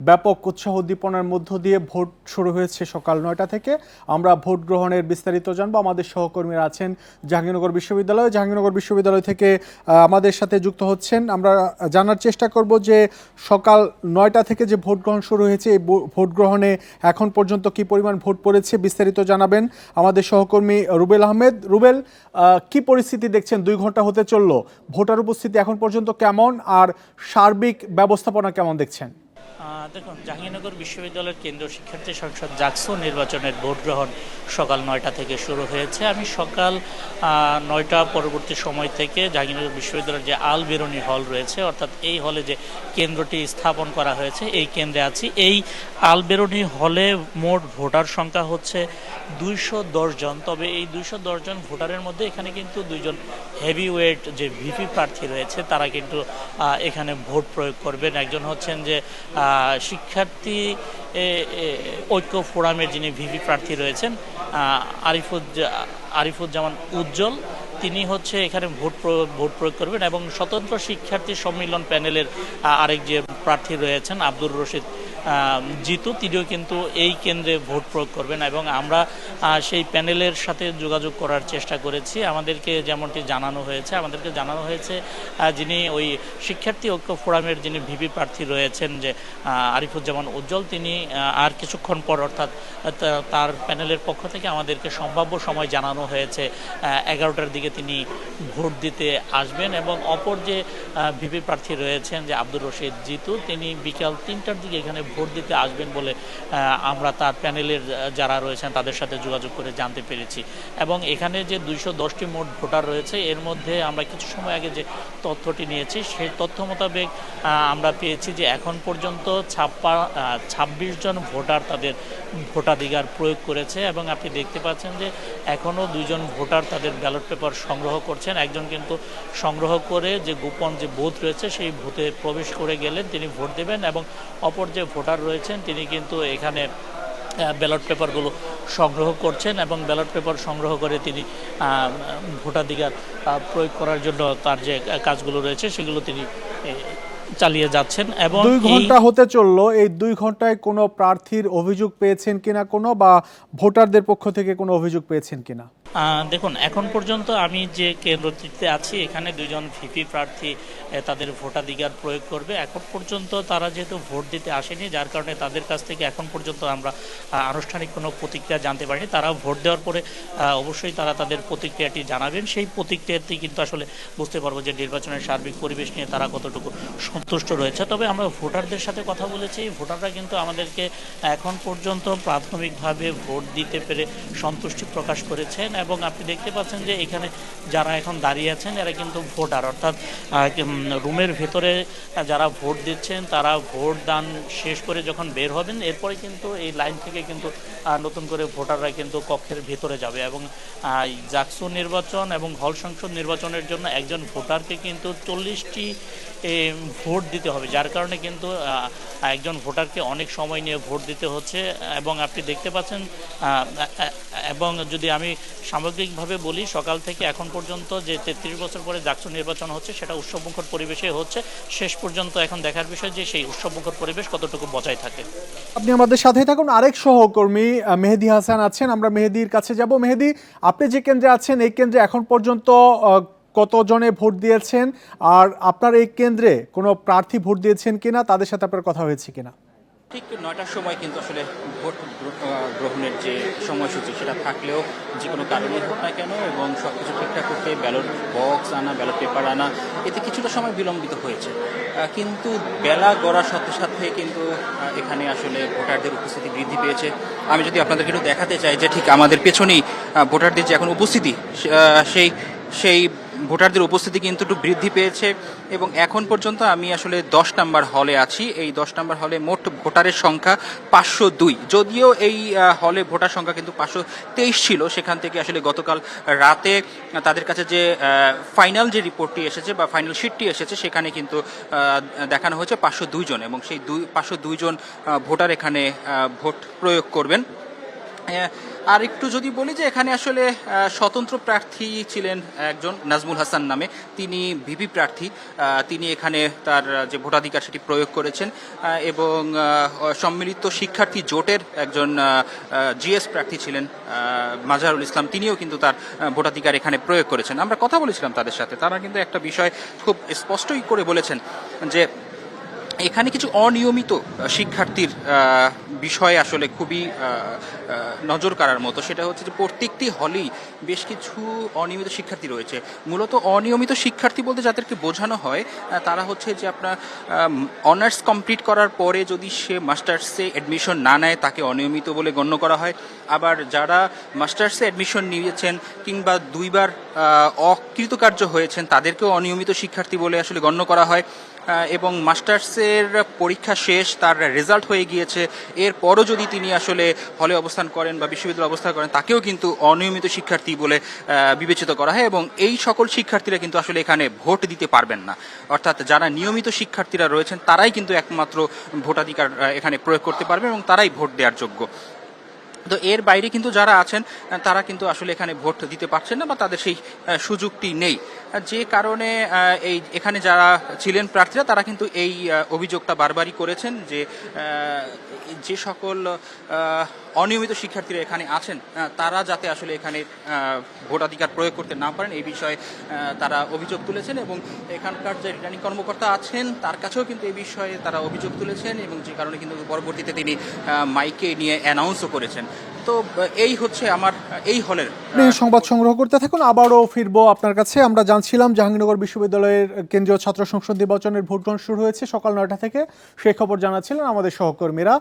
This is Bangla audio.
ব্যাপক উৎসাহ উদ্দীপনার মধ্য দিয়ে ভোট শুরু হয়েছে সকাল ৯টা থেকে। আমরা ভোট গ্রহণের বিস্তারিত জানবো। আমাদের সহকর্মীরা আছেন জাহাঙ্গীরনগর বিশ্ববিদ্যালয় থেকে আমাদের সাথে যুক্ত হচ্ছেন। আমরা জানার চেষ্টা করব যে সকাল ৯টা থেকে যে ভোট গ্রহণ শুরু হয়েছে, এই ভোট গ্রহণে এখন পর্যন্ত কি পরিমাণ ভোট পড়েছে বিস্তারিত জানাবেন আমাদের সহকর্মী রুবেল আহমেদ। রুবেল, কি পরিস্থিতি দেখছেন? 2 ঘন্টা হতে চলল, ভোটার উপস্থিতি এখন পর্যন্ত কেমন আর সার্বিক ব্যবস্থাপনা কেমন দেখছেন? দেখুন, জাহাঙ্গীরনগর বিশ্ববিদ্যালয়ের কেন্দ্রীয় শিক্ষার্থী সংসদ জাকসু নির্বাচনের ভোট গ্রহণ সকাল ৯টা থেকে শুরু হয়েছে। আমি সকাল ৯টা পরবর্তী সময় থেকে জাহাঙ্গীরনগর বিশ্ববিদ্যালয়ের যে আল বেরুনি হল রয়েছে, অর্থাৎ এই হলে যে কেন্দ্রটি স্থাপন করা হয়েছে, এই কেন্দ্রে আছি। এই আল বেরুনি হলে মোট ভোটার সংখ্যা হচ্ছে 210 জন। তবে এই 210 জন ভোটারের মধ্যে এখানে কিন্তু 2 জন হেভিওয়েট যে ভিপি প্রার্থী রয়েছে, তারা কিন্তু এখানে ভোট প্রয়োগ করবেন। একজন হচ্ছেন যে শিক্ষার্থী ঐক্য ফোরামের যিনি ভিপি প্রার্থী রয়েছেন, আরিফুজ্জামান উজ্জ্বল, তিনি হচ্ছে এখানে ভোট প্রয়োগ করবেন। এবং স্বতন্ত্র শিক্ষার্থী সম্মিলন প্যানেলের আরেক যে প্রার্থী রয়েছেন আব্দুর রশিদ জিতু, তিনিও কিন্তু এই কেন্দ্রে ভোট প্রয়োগ করবেন। এবং আমরা সেই প্যানেলের সাথে যোগাযোগ করার চেষ্টা করেছি। আমাদেরকে জানানো হয়েছে যিনি ওই শিক্ষার্থী ঐক্য ফোরামের যিনি ভিপি প্রার্থী রয়েছেন যে আরিফুজ্জামান উজ্জ্বল, তিনি আর কিছুক্ষণ পর, অর্থাৎ তার প্যানেলের পক্ষ থেকে আমাদেরকে সম্ভাব্য সময় জানানো হয়েছে 11টার দিকে তিনি ভোট দিতে আসবেন। এবং অপর যে ভিপি প্রার্থী রয়েছেন যে আব্দুর রশিদ জিতু, তিনি বিকাল 3টার দিকে এখানে ভোট দিতে আসবেন বলে আমরা তার প্যানেলের যারা রয়েছেন তাদের সাথে যোগাযোগ করে জানতে পেরেছি। এবং এখানে যে 210টি মোট ভোটার রয়েছে, এর মধ্যে আমরা কিছু সময় আগে যে তথ্যটি নিয়েছি, সেই তথ্য মোতাবেক আমরা পেয়েছি যে এখন পর্যন্ত 26 জন ভোটার তাদের ভোটাধিকার প্রয়োগ করেছে। এবং আপনি দেখতে পাচ্ছেন যে এখনও 2 জন ভোটার তাদের ব্যালট পেপার সংগ্রহ করছেন। একজন কিন্তু সংগ্রহ করে যে গোপন যে বুথ রয়েছে, সেই বুথে প্রবেশ করে গেলেন, তিনি ভোট দেবেন। এবং অপর যে ভোটার রয়েছেন, তিনি কিন্তু এখানে ব্যালট পেপারগুলো সংগ্রহ করছেন। এবং ব্যালট পেপার সংগ্রহ করে তিনি ভোটাধিকার প্রয়োগ করার জন্য তার যে কাজগুলো রয়েছে সেগুলো তিনি চালিয়ে যাচ্ছেন। এবং 2 ঘন্টা হতে চললো, এই 2 ঘন্টায় কোনো প্রার্থীর অভিযোগ পেয়েছেন কিনা কোনো, বা ভোটারদের পক্ষ থেকে কোনো অভিযোগ পেয়েছেন কিনা? দেখুন, এখন পর্যন্ত আমি যে কেন্দ্রটিতে আছি, এখানে 2 জন ভিপি প্রার্থী তাদের ভোটাধিকার প্রয়োগ করবে। এখন পর্যন্ত তারা যেহেতু ভোট দিতে আসেনি, যার কারণে তাদের কাছ থেকে এখন পর্যন্ত আমরা আনুষ্ঠানিক কোনো প্রতিক্রিয়া জানতে পারিনি। তারা ভোট দেওয়ার পরে অবশ্যই তারা তাদের প্রতিক্রিয়াটি জানাবেন। সেই প্রতিক্রিয়াটি কিন্তু আসলে বুঝতে পারবো যে নির্বাচনের সার্বিক পরিবেশ নিয়ে তারা কতটুকু সন্তুষ্ট রয়েছে। তবে আমরা ভোটারদের সাথে কথা বলেছি, ভোটাররা কিন্তু আমাদেরকে এখন পর্যন্ত প্রাথমিকভাবে ভোট দিতে পেরে সন্তুষ্টি প্রকাশ করেছেন। এবং আপনি দেখতে পাচ্ছেন যে এখানে যারা এখন দাঁড়িয়ে আছেন, এরা কিন্তু ভোটার, অর্থাৎ রুমের ভেতরে যারা ভোট দিচ্ছেন, তারা ভোট দান শেষ করে যখন বের হবেন, এরপরে কিন্তু এই লাইন থেকে কিন্তু নতুন করে ভোটাররা কিন্তু কক্ষের ভেতরে যাবে। এবং জাকসু নির্বাচন এবং হল সংসদ নির্বাচনের জন্য একজন ভোটারকে কিন্তু 40টি ভোট দিতে হবে, যার কারণে কিন্তু একজন ভোটারকে অনেক সময় নিয়ে ভোট দিতে হচ্ছে। এবং আপনি দেখতে পাচ্ছেন, এবং যদি আমি সামগ্রিকভাবে বলি, সকাল থেকে এখন পর্যন্ত যে 33 বছর পরে জাকসু নির্বাচন হচ্ছে, সেটা উৎসবমুখর পরিবেশে হচ্ছে। শেষ পর্যন্ত এখন দেখার বিষয় যে সেই উৎসবমুখর পরিবেশ কতটুকু বজায় থাকে। আপনি আমাদের সাথে থাকুন। আরেক সহকর্মী মেহেদি হাসান আছেন, আমরা মেহেদির কাছে যাব। মেহেদি, আপনি যে কেন্দ্রে আছেন, এই কেন্দ্রে এখন পর্যন্ত কতজনে ভোট দিয়েছেন, আর আপনার এই কেন্দ্রে কোনো প্রার্থী ভোট দিয়েছেন কিনা, তাদের সাথে আপনার কথা হয়েছে কিনা? ঠিক 9টার সময় কিন্তু আসলে ভোট গ্রহণের যে সময়সূচি, সেটা থাকলেও যে কোনো কারণে হোক না কেন, এবং সব কিছু ঠিকঠাক করতে ব্যালট বক্স আনা, ব্যালট পেপার আনা, এতে কিছুটা সময় বিলম্বিত হয়েছে। কিন্তু বেলা গড়ার সাথে সাথে কিন্তু এখানে আসলে ভোটারদের উপস্থিতি বৃদ্ধি পেয়েছে। আমি যদি আপনাদেরকে একটু দেখাতে চাই যে ঠিক আমাদের পেছনেই ভোটারদের যে এখন উপস্থিতি, সেই ভোটারদের উপস্থিতি কিন্তু একটু বৃদ্ধি পেয়েছে। এবং এখন পর্যন্ত আমি আসলে 10 নম্বর হলে আছি। এই 10 নম্বর হলে মোট ভোটারের সংখ্যা 502। যদিও এই হলে ভোটার সংখ্যা কিন্তু 523 ছিল, সেখান থেকে আসলে গতকাল রাতে তাদের কাছে যে ফাইনাল যে রিপোর্টটি এসেছে বা ফাইনাল শিটটি এসেছে, সেখানে কিন্তু দেখানো হয়েছে 502 জন। এবং সেই 502 জন ভোটার এখানে ভোট প্রয়োগ করবেন। আর একটু যদি বলি যে এখানে আসলে স্বতন্ত্র প্রার্থী ছিলেন একজন নাজমুল হাসান নামে, তিনি ভিপি প্রার্থী। তিনি এখানে তার যে ভোটাধিকার সেটি প্রয়োগ করেছেন এবং সম্মিলিত শিক্ষার্থী জোটের একজন জিএস প্রার্থী ছিলেন মাজহারুল ইসলাম, তিনিও কিন্তু তার ভোটাধিকার এখানে প্রয়োগ করেছেন। আমরা কথা বলেছিলাম তাদের সাথে, তারা কিন্তু একটা বিষয় খুব স্পষ্টই করে বলেছেন যে এখানে কিছু অনিয়মিত শিক্ষার্থীর বিষয়ে আসলে খুবই নজর কাড়ার মতো। সেটা হচ্ছে যে প্রত্যেকটি হলেই বেশ কিছু অনিয়মিত শিক্ষার্থী রয়েছে। মূলত অনিয়মিত শিক্ষার্থী বলতে যাদেরকে বোঝানো হয় তারা হচ্ছে যে আপনার অনার্স কমপ্লিট করার পরে যদি সে মাস্টার্সে অ্যাডমিশন না নেয় তাকে অনিয়মিত বলে গণ্য করা হয়। আবার যারা মাস্টার্সে অ্যাডমিশন নিয়েছেন কিংবা দুইবার অকৃতকার্য হয়েছেন তাদেরকেও অনিয়মিত শিক্ষার্থী বলে আসলে গণ্য করা হয়। এবং মাস্টার্সের পরীক্ষা শেষ, তার রেজাল্ট হয়ে গিয়েছে, এরপরও যদি তিনি আসলে হলে অবস্থান করেন বা বিশ্ববিদ্যালয়ে অবস্থান করেন তাকেও কিন্তু অনিয়মিত শিক্ষার্থী বলে বিবেচিত করা হয়। এবং এই সকল শিক্ষার্থীরা কিন্তু আসলে এখানে ভোট দিতে পারবেন না। অর্থাৎ যারা নিয়মিত শিক্ষার্থীরা রয়েছেন তারাই কিন্তু একমাত্র ভোটাধিকার এখানে প্রয়োগ করতে পারবেন এবং তারাই ভোট দেওয়ার যোগ্য। তো এর বাইরে কিন্তু যারা আছেন তারা কিন্তু আসলে এখানে ভোট দিতে পারছেন না বা তাদের সেই সুযোগটি নেই, যে কারণে এই এখানে যারা ছিলেন প্রার্থীরা তারা কিন্তু এই অভিযোগটা বারবারই করেছেন যে যে সকল অনিয়মিত শিক্ষার্থীরা এখানে আছেন তারা যাতে আসলে এখানে ভোটাধিকার প্রয়োগ করতে না পারেন এই বিষয়ে তারা অভিযোগ তুলেছেন। এবং এখানকার যে রিটার্নিং কর্মকর্তা আছেন তার কাছেও কিন্তু এই বিষয়ে তারা অভিযোগ তুলেছেন এবং যে কারণে কিন্তু পরবর্তীতে তিনি মাইকে নিয়ে অ্যানাউন্সও করেছেন। তো এই হচ্ছে আমার এই হলের সংবাদ সংগ্রহ করতে থাকুন, আবারও ফিরবো আপনার কাছে। আমরা জানছিলাম জাহাঙ্গীরনগর বিশ্ববিদ্যালয়ের কেন্দ্রীয় ছাত্র সংসদ নির্বাচনের ভোট গ্রহণ শুরু হয়েছে সকাল 9টা থেকে, সেই খবর জানাচ্ছিলেন আমাদের সহকর্মীরা।